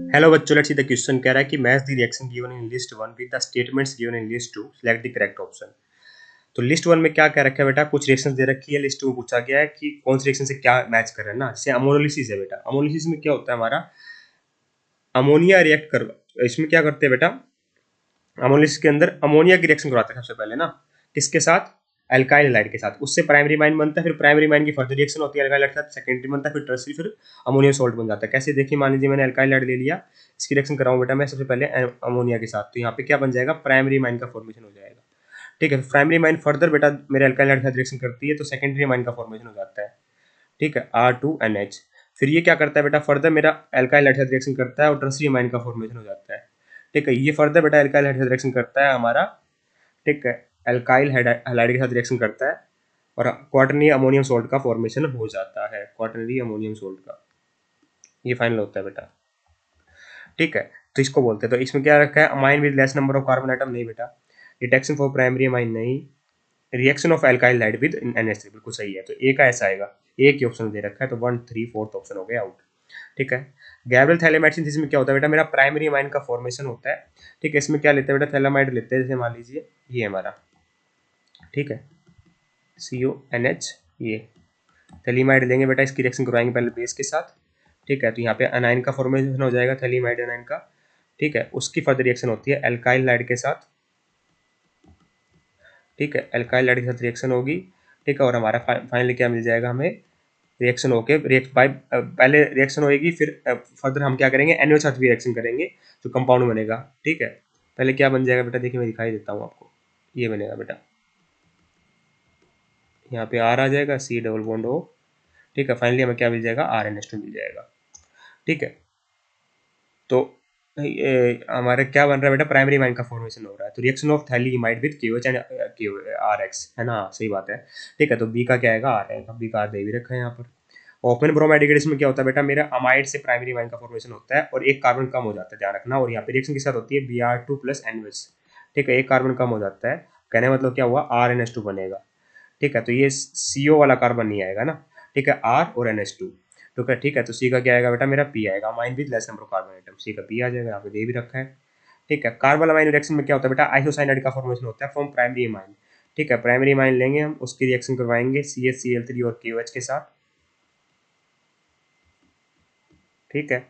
Hello बच्चों, let's see the question कह रहा है कि match the reaction given in list 1 with the statements given in list 2, select the correct option. तो list 1 में क्या कह रखा है बेटा, कुछ रिएक्शंस दे रखी है। लिस्ट 2 में पूछा गया है कि कौन सी रिएक्शन से क्या मैच कर रहा है ना। जैसे अमोनोलिसिस है बेटा, अमोनोलिसिस में क्या होता है हमारा, अमोनिया रिएक्ट कर, इसमें क्या करते हैं बेटा, अमोनोलिसिस के अंदर अमोनिया की रिएक्शन करवाते हैं सबसे पहले ना, किसके साथ, एल्काइल हैलाइड के साथ। उससे प्राइमरी अमाइन बनता है, फिर प्राइमरी अमाइन की फर्दर रिएक्शन होती है एल्काइल हैलाइड के साथ, सेकेंडरी बनता है, फिर टर्सरी, फिर अमोनियम सॉल्ट बन जाता है। कैसे देखिए, मान लीजिए मैंने एल्काइल हैलाइड ले लिया, इसकी रिएक्शन कराऊं बेटा मैं सबसे पहले अमोनिया के साथ, तो यहाँ पे क्या बन जाएगा, प्राइमरी अमाइन का फॉर्मेशन हो जाएगा। ठीक है, प्राइमरी अमाइन फर्दर बेटा मेरे एल्काइल हैलाइड के साथ रिएक्शन करती है तो सेकेंडरी अमाइन का फॉर्मेशन हो जाता है। ठीक है, R2NH। फिर ये क्या करता है बेटा, फर्दर मेरा एल्काइल हैलाइड के साथ रिएक्शन करता है और टर्सरी अमाइन का फॉर्मेशन हो जाता है। ठीक है, ये फर्दर बेटा एल्काइल हैलाइड के साथ रिएक्शन करता है हमारा, ठीक है, एल्काइल हैलाइड के साथ रिएक्शन करता है और क्वाटरनरी अमोनियम सोल्ट का फॉर्मेशन हो जाता है, क्वाटरनरी अमोनियम सोल्ट का, ये फाइनल होता है बेटा। ठीक है, तो इसको बोलते हैं। तो इसमें क्या रखा है, amine with less number of carbon item, नहीं बेटा। डिटेक्शन फॉर प्राइमरी अमाइन, नहीं। Reaction of alkyl halide with NH3, बिल्कुल सही है। तो ए का ऐसा आएगा, एक ही ऑप्शन दे रखा है, तो 1 3 4 ऑप्शन हो गया आउट। ठीक है, गैब्रियल थैलेमाइड सिंथेसिस में क्या होता है बेटा, मेरा प्राइमरी अमाइन का फॉर्मेशन होता है। ठीक है, इसमें क्या लेते हैं बेटा, थैलेमाइड लेते हैं, जैसे मान लीजिए ये हमारा, ठीक है, CONH, ये थैलीमाइड लेंगे बेटा, इसकी रिएक्शन करवाएंगे पहले बेस के साथ। ठीक है, तो यहाँ पे अनाइन का फॉर्मेशन हो जाएगा, थैलीमाइड अनाइन का। ठीक है, उसकी फर्दर रिएक्शन होती है एल्काइल हैलाइड के साथ। ठीक है, एल्काइल हैलाइड के साथ रिएक्शन होगी। ठीक है, और हमारा फाइनली क्या मिल जाएगा हमें, रिएक्शन होके पहले रिएक्शन होएगी, फिर फर्दर हम क्या करेंगे, NO साथ भी रिएक्शन करेंगे, जो कंपाउंड बनेगा। ठीक है, पहले क्या बन जाएगा बेटा, देखिए मैं दिखाई देता हूँ आपको, ये बनेगा बेटा, यहाँ पे R आ जाएगा, C डबल बॉन्ड O। ठीक है, फाइनली हमें क्या मिल जाएगा, RNH2 मिल जाएगा। ठीक है, तो हमारे क्या बन रहा है बेटा, प्राइमरी अमाइन का फॉर्मेशन हो रहा है, तो reaction of phthalimide with KOH and RX है ना, सही बात है। ठीक है, तो बी का क्या आएगा, R आएगा, बी का R दे भी रखा है यहाँ पर। ओपन ब्रोमाइड डिग्रेडेशन में क्या होता है बेटा, मेरा अमाइड से प्राइमरी अमाइन का फॉर्मेशन होता है और एक कार्बन कम हो जाता है, ध्यान रखना, और यहाँ पे रिएक्शन के साथ होती है Br2 प्लस NOH। ठीक है, एक कार्बन कम हो जाता है, कहने मतलब क्या हुआ, RNH2 बनेगा। ठीक है, तो ये CO वाला कार्बन नहीं आएगा ना। ठीक है, R और NH2। ठीक है, तो सी का क्या आएगा बेटा, मेरा पी आएगा, amine with less number of carbon item, C का पी आ जाएगा, यहाँ पे दे भी रखा है। ठीक है, कार्बन अमाइन रिएक्शन में क्या होता है बेटा, आइसोसाइनाइड का फॉर्मेशन होता है फ्रॉम प्राइमरी अमाइन। ठीक है, प्राइमरी अमाइन लेंगे हम, उसकी रिएक्शन करवाएंगे CH Cl3 और KOH के साथ। ठीक है,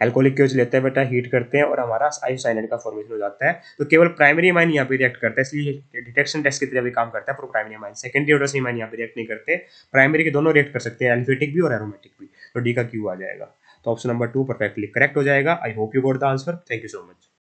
एल्कोहलिक KOH लेते हैं बेटा, हीट करते हैं और हमारा आइसोसाइनाइड का फॉर्मेशन हो जाता है। तो केवल प्राइमरी अमाइन यहाँ पे रिएक्ट करता है, इसलिए डिटेक्शन टेस्ट की तरह भी काम करता है फॉर प्राइमरी अमाइन। सेकेंडरी और टर्सरी अमाइन यहाँ पे रिएक्ट नहीं करते, प्राइमरी के दोनों रिएक्ट कर सकते हैं, एल्फेटिक भी और एरोमेटिक भी। तो डी का क्यू आ जाएगा, तो ऑप्शन नंबर 2 परफेक्टली करेक्ट हो जाएगा। I hope you got the answer, thank you so much.